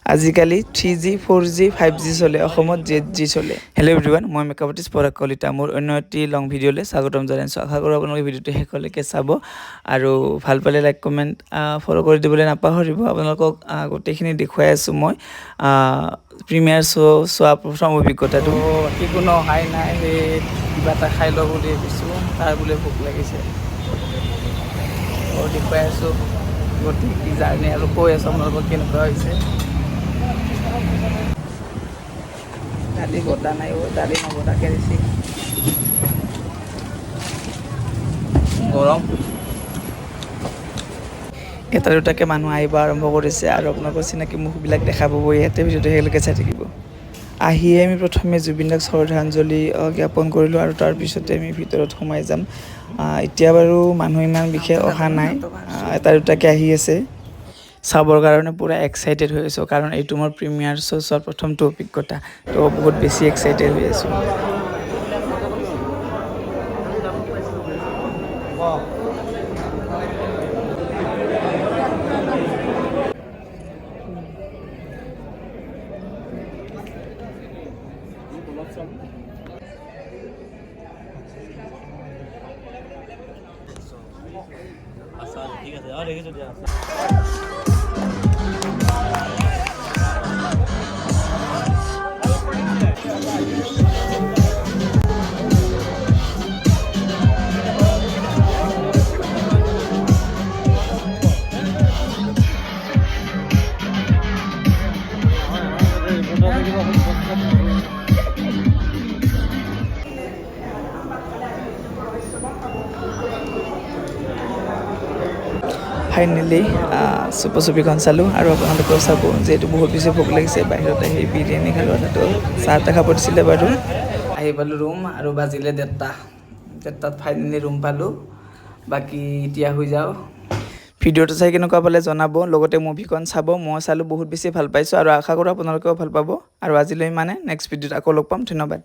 আজিকালি 3G 4G 5G চলে অসমত 8G চলে হেল্ল' এভৰিৱান মই মেকআপ আৰ্টিষ্ট পৰাগ কলিতা মোৰ অন্য এটি লং ভিডিঅ'লৈ স্বাগতম জনাইছোঁ আশা কৰোঁ আপোনালোকে ভিডিঅ'টো শেষলৈকে চাব আৰু ভাল পালে লাইক কমেণ্ট ফ'ল' কৰি দিবলৈ নাপাহৰিব আপোনালোকক গোটেইখিনি দেখুৱাই আছোঁ মই প্ৰিমিয়াৰ চোৱা প্ৰথম অভিজ্ঞতাটো বাকী কোনো অহাই নাই সেই কিবা এটা খাই লওঁ বুলি ভাবিছোঁ তাৰ বোলে ভোক লাগিছে দেখুৱাই আছোঁ গতিকে কি জাৰ্ণি আৰু কৈ আছোঁ আপোনালোকক কেনেকুৱা হৈছে দালি বতা নাই দালি নবতাকে দিছে গৰম এটা দুটাকৈ মানুহ আহিব আৰম্ভ কৰিছে আৰু আপোনালোকৰ চিনাকি মুখবিলাক দেখা পাব ইয়াতে ভিডিঅ'টো শেষলৈকে চাই থাকিব আহিয়ে আমি প্ৰথমে জুবিন দাক শ্ৰদ্ধাঞ্জলি জ্ঞাপন কৰিলোঁ আৰু তাৰপিছতে আমি ভিতৰত সোমাই যাম এতিয়া বাৰু মানুহ ইমান বিশেষ অহা নাই এটা দুটাকৈ আহি আছে চাবৰ কাৰণে পূৰা এক্সাইটেড হৈ আছোঁ কাৰণ এইটো মোৰ প্ৰিমিয়াৰ চোৱাৰ প্ৰথমটো অভিজ্ঞতা তো বহুত বেছি এক্সাইটেড হৈ আছোঁ ঠিক আছে আৰ ৰেখে চলে আসো ফাইনেলি ছবিখন চালোঁ আৰু আপোনালোকেও চাব যিহেতু বহুত বেছি ভোক লাগিছে বাহিৰত আহি বিৰিয়ানী খালোঁ তাতো চাহ এটা খাব দিছিলে বাৰু আহি পালোঁ ৰুম আৰু বাজিলে 1:30 ফাইনেলি ৰুম পালোঁ বাকী এতিয়া হৈ যাওঁ ভিডিঅ'টো চাই কেনেকুৱা পালে জনাব লগতে মুভিখন চাব মই চালোঁ বহুত বেছি ভাল পাইছোঁ আৰু আশা কৰোঁ আপোনালোকেও ভাল পাব আৰু আজিলৈ নেক্সট ভিডিঅ'ত আকৌ লগ পাম ধন্যবাদ